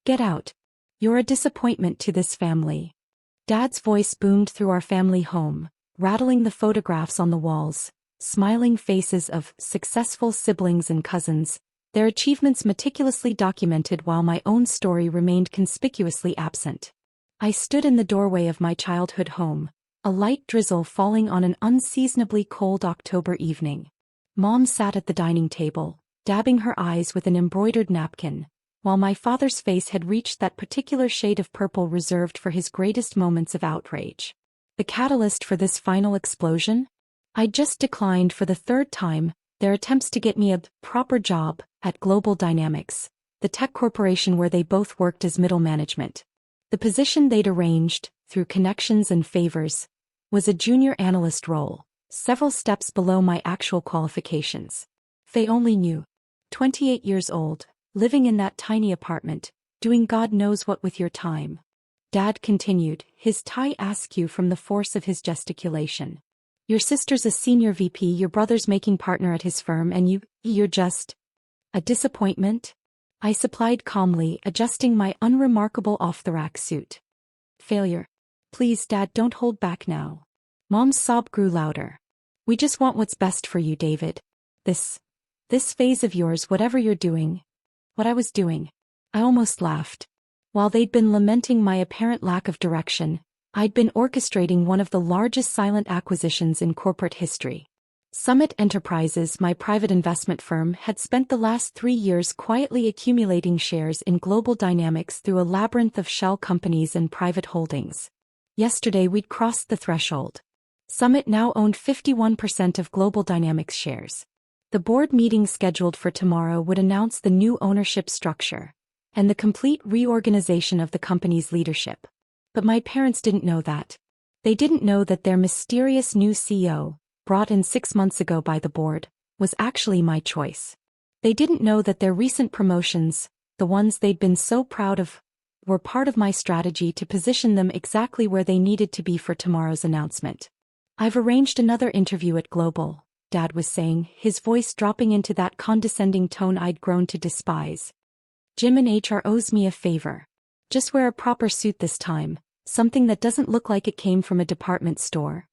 Get out. You're a disappointment to this family. Dad's voice boomed through our family home, rattling the photographs on the walls, smiling faces of successful siblings and cousins, their achievements meticulously documented while my own story remained conspicuously absent. I stood in the doorway of my childhood home, a light drizzle falling on an unseasonably cold October evening. Mom sat at the dining table, dabbing her eyes with an embroidered napkin, while my father's face had reached that particular shade of purple reserved for his greatest moments of outrage. The catalyst for this final explosion? I'd just declined for the third time their attempts to get me a proper job at Global Dynamics, the tech corporation where they both worked as middle management. The position they'd arranged, through connections and favors, was a junior analyst role, several steps below my actual qualifications. They only knew. 28 years old, living in that tiny apartment, doing God knows what with your time. Dad continued, his tie askew from the force of his gesticulation. Your sister's a senior VP, your brother's making partner at his firm, and you're just a disappointment? I supplied calmly, adjusting my unremarkable off-the-rack suit. Failure. Please, Dad, don't hold back now. Mom's sob grew louder. We just want what's best for you, David. This phase of yours, whatever you're doing. What I was doing. I almost laughed. While they'd been lamenting my apparent lack of direction, I'd been orchestrating one of the largest silent acquisitions in corporate history. Summit Enterprises, my private investment firm, had spent the last 3 years quietly accumulating shares in Global Dynamics through a labyrinth of shell companies and private holdings. Yesterday we'd crossed the threshold. Summit now owned 51% of Global Dynamics shares. The board meeting scheduled for tomorrow would announce the new ownership structure and the complete reorganization of the company's leadership. But my parents didn't know that. They didn't know that their mysterious new CEO, brought in 6 months ago by the board, was actually my choice. They didn't know that their recent promotions, the ones they'd been so proud of, were part of my strategy to position them exactly where they needed to be for tomorrow's announcement. I've arranged another interview at Global, Dad was saying, his voice dropping into that condescending tone I'd grown to despise. Jim in HR owes me a favor. Just wear a proper suit this time, something that doesn't look like it came from a department store.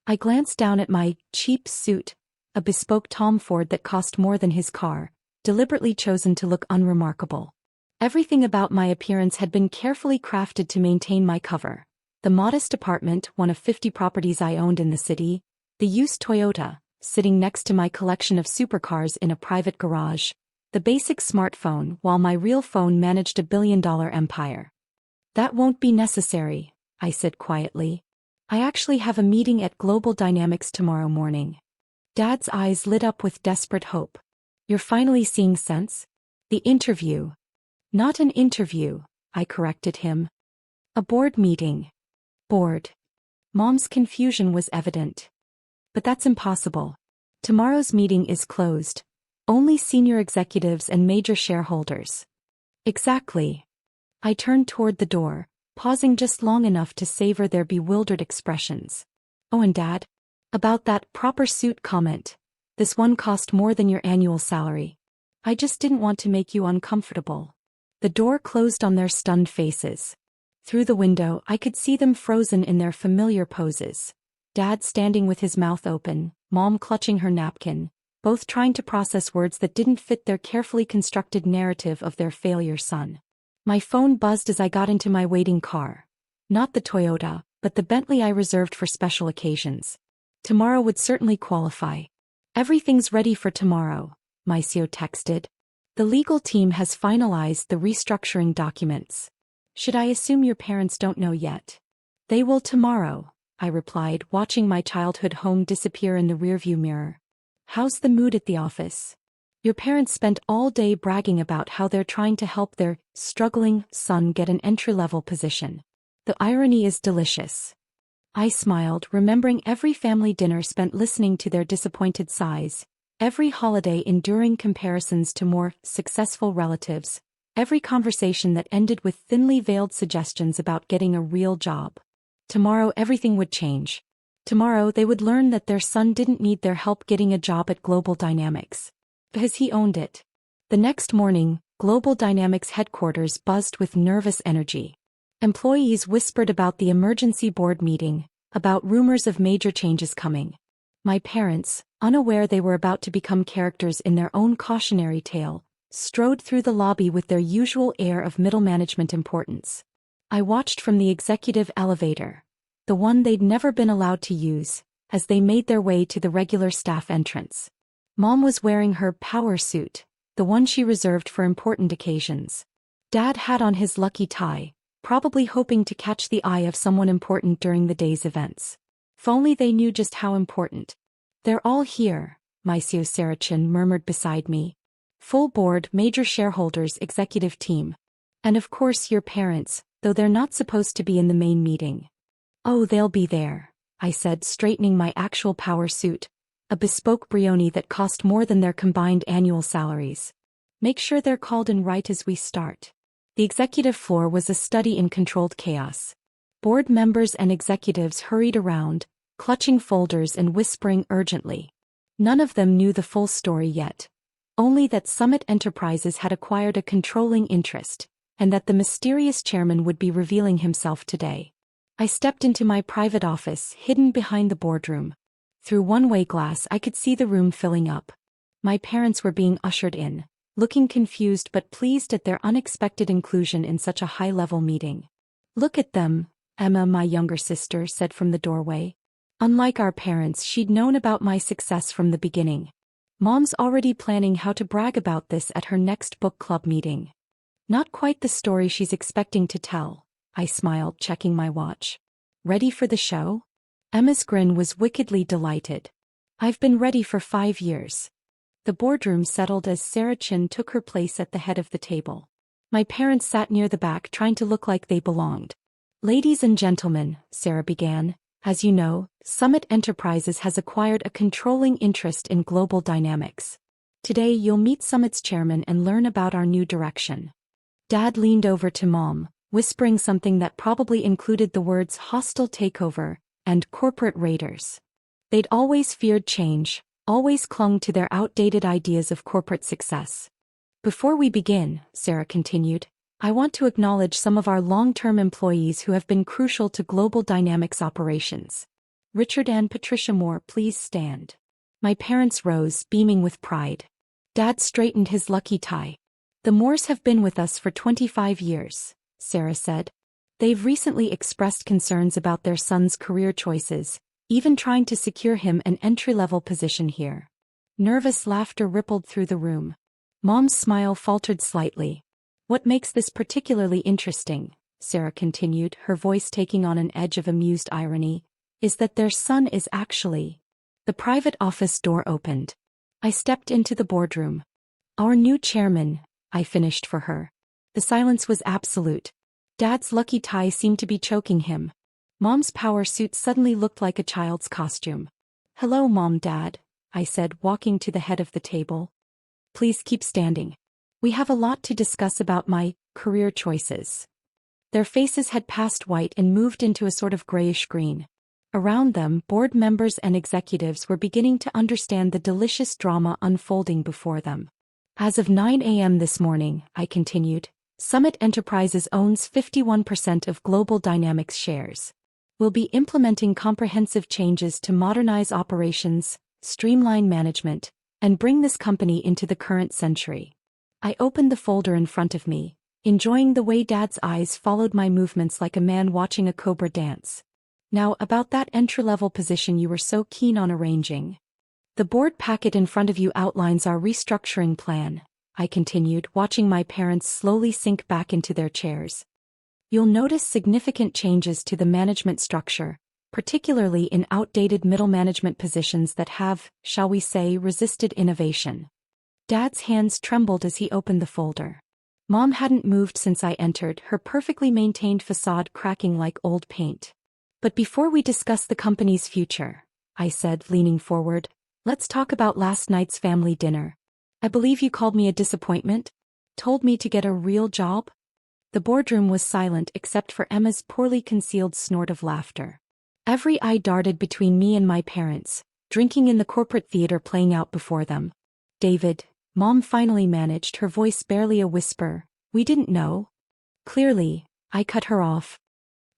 I glanced down at my cheap suit, a bespoke Tom Ford that cost more than his car, deliberately chosen to look unremarkable. Everything about my appearance had been carefully crafted to maintain my cover. The modest apartment, one of 50 properties I owned in the city, the used Toyota, sitting next to my collection of supercars in a private garage, the basic smartphone, while my real phone managed a billion-dollar empire. That won't be necessary, I said quietly. I actually have a meeting at Global Dynamics tomorrow morning. Dad's eyes lit up with desperate hope. You're finally seeing sense? The interview. Not an interview, I corrected him. A board meeting. Board. Mom's confusion was evident. But that's impossible. Tomorrow's meeting is closed. Only senior executives and major shareholders. Exactly. I turned toward the door, pausing just long enough to savor their bewildered expressions. Oh, and Dad? About that proper suit comment. This one cost more than your annual salary. I just didn't want to make you uncomfortable. The door closed on their stunned faces. Through the window I could see them frozen in their familiar poses. Dad standing with his mouth open, Mom clutching her napkin, both trying to process words that didn't fit their carefully constructed narrative of their failure son. My phone buzzed as I got into my waiting car. Not the Toyota, but the Bentley I reserved for special occasions. Tomorrow would certainly qualify. Everything's ready for tomorrow, my CEO texted. The legal team has finalized the restructuring documents. Should I assume your parents don't know yet? They will tomorrow, I replied, watching my childhood home disappear in the rearview mirror. How's the mood at the office? Your parents spent all day bragging about how they're trying to help their struggling son get an entry-level position. The irony is delicious. I smiled, remembering every family dinner spent listening to their disappointed sighs, every holiday enduring comparisons to more successful relatives, every conversation that ended with thinly veiled suggestions about getting a real job. Tomorrow everything would change. Tomorrow they would learn that their son didn't need their help getting a job at Global Dynamics, because he owned it. The next morning, Global Dynamics headquarters buzzed with nervous energy. Employees whispered about the emergency board meeting, about rumors of major changes coming. My parents, unaware they were about to become characters in their own cautionary tale, strode through the lobby with their usual air of middle management importance. I watched from the executive elevator, the one they'd never been allowed to use, as they made their way to the regular staff entrance. Mom was wearing her power suit, the one she reserved for important occasions. Dad had on his lucky tie, probably hoping to catch the eye of someone important during the day's events. If only they knew just how important. They're all here, Monsieur Sarachin murmured beside me. Full board, major shareholders, executive team. And of course your parents, though they're not supposed to be in the main meeting. Oh, they'll be there, I said, straightening my actual power suit, a bespoke brioni that cost more than their combined annual salaries. Make sure they're called in right as we start. The executive floor was a study in controlled chaos. Board members and executives hurried around, clutching folders and whispering urgently. None of them knew the full story yet. Only that Summit Enterprises had acquired a controlling interest, and that the mysterious chairman would be revealing himself today. I stepped into my private office, hidden behind the boardroom. Through one-way glass I could see the room filling up. My parents were being ushered in, looking confused but pleased at their unexpected inclusion in such a high-level meeting. Look at them, Emma, my younger sister, said from the doorway. Unlike our parents, she'd known about my success from the beginning. Mom's already planning how to brag about this at her next book club meeting. Not quite the story she's expecting to tell, I smiled, checking my watch. Ready for the show? Emma's grin was wickedly delighted. I've been ready for 5 years. The boardroom settled as Sarachin took her place at the head of the table. My parents sat near the back, trying to look like they belonged. Ladies and gentlemen, Sarah began, as you know, Summit Enterprises has acquired a controlling interest in Global Dynamics. Today you'll meet Summit's chairman and learn about our new direction. Dad leaned over to Mom, whispering something that probably included the words hostile takeover and corporate raiders. They'd always feared change, always clung to their outdated ideas of corporate success. Before we begin, Sarah continued, I want to acknowledge some of our long-term employees who have been crucial to Global Dynamics operations. Richard and Patricia Moore, please stand. My parents rose, beaming with pride. Dad straightened his lucky tie. The Moores have been with us for 25 years, Sarah said. They've recently expressed concerns about their son's career choices, even trying to secure him an entry-level position here. Nervous laughter rippled through the room. Mom's smile faltered slightly. What makes this particularly interesting, Sarah continued, her voice taking on an edge of amused irony, is that their son is actually... The private office door opened. I stepped into the boardroom. Our new chairman, I finished for her. The silence was absolute. Dad's lucky tie seemed to be choking him. Mom's power suit suddenly looked like a child's costume. Hello, Mom, Dad, I said, walking to the head of the table. Please keep standing. We have a lot to discuss about my career choices. Their faces had passed white and moved into a sort of grayish green. Around them, board members and executives were beginning to understand the delicious drama unfolding before them. As of 9 a.m. this morning, I continued, Summit Enterprises owns 51% of Global Dynamics shares. We'll be implementing comprehensive changes to modernize operations, streamline management, and bring this company into the current century. I opened the folder in front of me, enjoying the way Dad's eyes followed my movements like a man watching a cobra dance. Now, about that entry-level position you were so keen on arranging. The board packet in front of you outlines our restructuring plan, I continued, watching my parents slowly sink back into their chairs. You'll notice significant changes to the management structure, particularly in outdated middle management positions that have, shall we say, resisted innovation. Dad's hands trembled as he opened the folder. Mom hadn't moved since I entered, her perfectly maintained facade cracking like old paint. But before we discuss the company's future, I said, leaning forward, let's talk about last night's family dinner. I believe you called me a disappointment? Told me to get a real job? The boardroom was silent except for Emma's poorly concealed snort of laughter. Every eye darted between me and my parents, drinking in the corporate theater playing out before them. David, Mom finally managed, her voice barely a whisper. We didn't know. Clearly, I cut her off.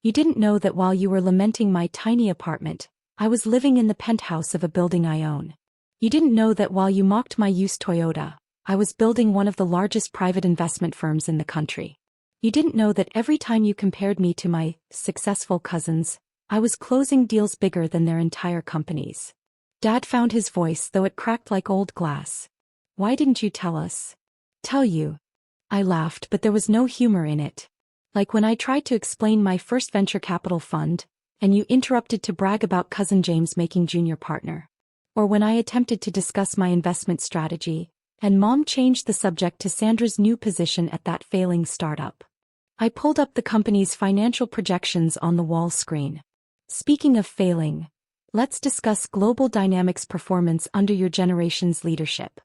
You didn't know that while you were lamenting my tiny apartment, I was living in the penthouse of a building I own. You didn't know that while you mocked my used Toyota, I was building one of the largest private investment firms in the country. You didn't know that every time you compared me to my successful cousins, I was closing deals bigger than their entire companies. Dad found his voice, though it cracked like old glass. Why didn't you tell us? Tell you. I laughed, but there was no humor in it. Like when I tried to explain my first venture capital fund, and you interrupted to brag about cousin James making junior partner. Or when I attempted to discuss my investment strategy, and Mom changed the subject to Sandra's new position at that failing startup. I pulled up the company's financial projections on the wall screen. Speaking of failing, let's discuss Global Dynamics' performance under your generation's leadership.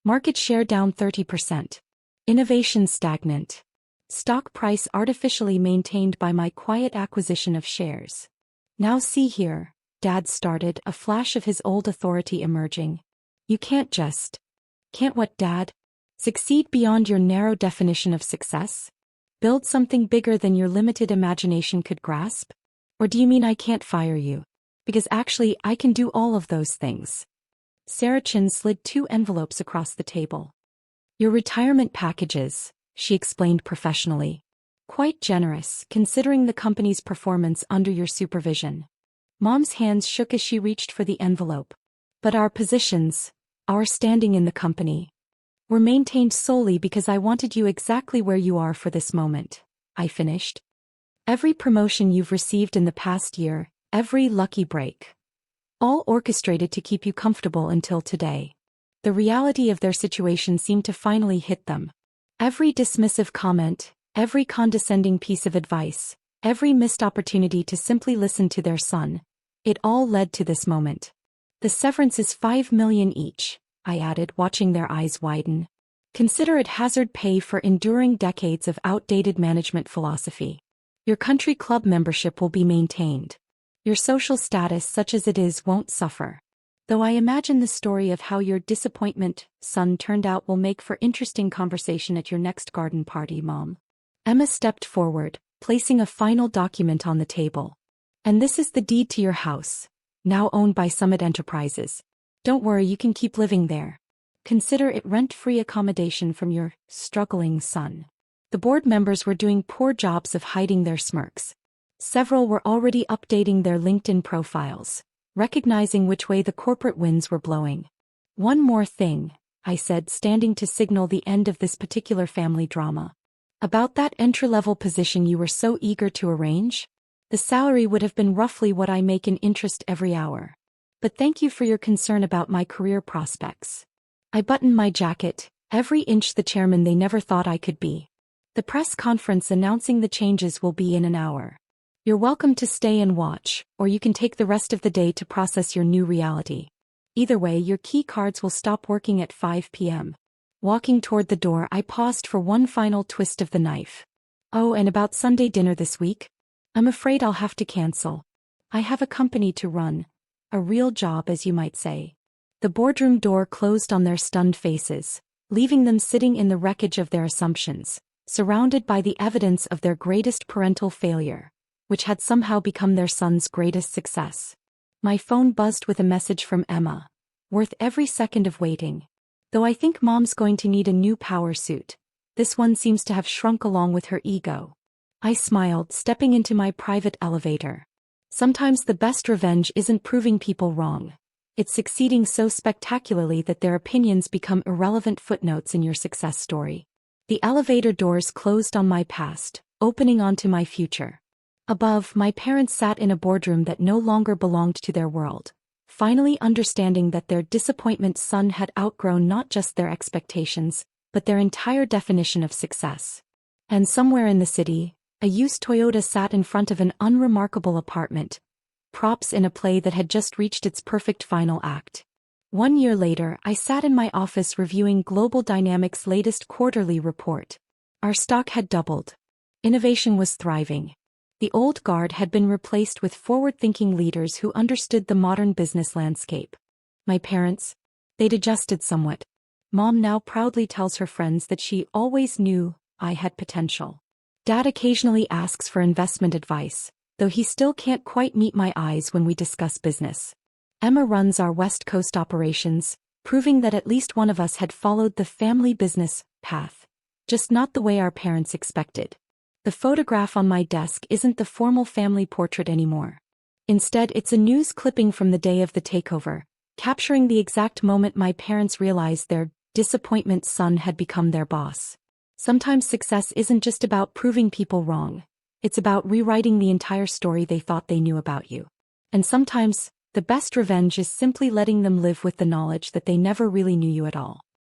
Market share down 30%. Innovation stagnant. Stock price artificially maintained by my quiet acquisition of shares. Now see here, Dad started, a flash of his old authority emerging. You can't just. Can't what, Dad? Succeed beyond your narrow definition of success? Build something bigger than your limited imagination could grasp? Or do you mean I can't fire you? Because actually I can do all of those things. Sarah Chin slid 2 envelopes across the table. Your retirement packages, she explained professionally. Quite generous, considering the company's performance under your supervision. Mom's hands shook as she reached for the envelope. But our positions, our standing in the company, were maintained solely because I wanted you exactly where you are for this moment, I finished. Every promotion you've received in the past year, every lucky break. All orchestrated to keep you comfortable until today. The reality of their situation seemed to finally hit them. Every dismissive comment, every condescending piece of advice, every missed opportunity to simply listen to their son, it all led to this moment. The severance is $5 million each, I added, watching their eyes widen. Consider it hazard pay for enduring decades of outdated management philosophy. Your country club membership will be maintained. Your social status, such as it is, won't suffer. Though I imagine the story of how your disappointment, son, turned out will make for interesting conversation at your next garden party, Mom. Emma stepped forward, placing a final document on the table. And this is the deed to your house, now owned by Summit Enterprises. Don't worry, you can keep living there. Consider it rent-free accommodation from your struggling son. The board members were doing poor jobs of hiding their smirks. Several were already updating their LinkedIn profiles, recognizing which way the corporate winds were blowing. One more thing, I said, standing to signal the end of this particular family drama. About that entry-level position you were so eager to arrange? The salary would have been roughly what I make in interest every hour. But thank you for your concern about my career prospects. I buttoned my jacket, every inch the chairman they never thought I could be. The press conference announcing the changes will be in an hour. You're welcome to stay and watch, or you can take the rest of the day to process your new reality. Either way, your key cards will stop working at 5 p.m. Walking toward the door, I paused for one final twist of the knife. Oh, and about Sunday dinner this week? I'm afraid I'll have to cancel. I have a company to run. A real job, as you might say. The boardroom door closed on their stunned faces, leaving them sitting in the wreckage of their assumptions, surrounded by the evidence of their greatest parental failure, which had somehow become their son's greatest success. My phone buzzed with a message from Emma, worth every second of waiting. Though I think Mom's going to need a new power suit, this one seems to have shrunk along with her ego. I smiled, stepping into my private elevator. Sometimes the best revenge isn't proving people wrong. It's succeeding so spectacularly that their opinions become irrelevant footnotes in your success story. The elevator doors closed on my past, opening onto my future. Above, my parents sat in a boardroom that no longer belonged to their world, finally understanding that their disappointment son had outgrown not just their expectations, but their entire definition of success. And somewhere in the city, a used Toyota sat in front of an unremarkable apartment, props in a play that had just reached its perfect final act. 1 year later, I sat in my office reviewing Global Dynamics' latest quarterly report. Our stock had doubled. Innovation was thriving. The old guard had been replaced with forward-thinking leaders who understood the modern business landscape. My parents? They'd adjusted somewhat. Mom now proudly tells her friends that she always knew I had potential. Dad occasionally asks for investment advice, though he still can't quite meet my eyes when we discuss business. Emma runs our West Coast operations, proving that at least one of us had followed the family business path, just not the way our parents expected. The photograph on my desk isn't the formal family portrait anymore. Instead, it's a news clipping from the day of the takeover, capturing the exact moment my parents realized their disappointment son had become their boss. Sometimes success isn't just about proving people wrong. It's about rewriting the entire story they thought they knew about you. And sometimes, the best revenge is simply letting them live with the knowledge that they never really knew you at all.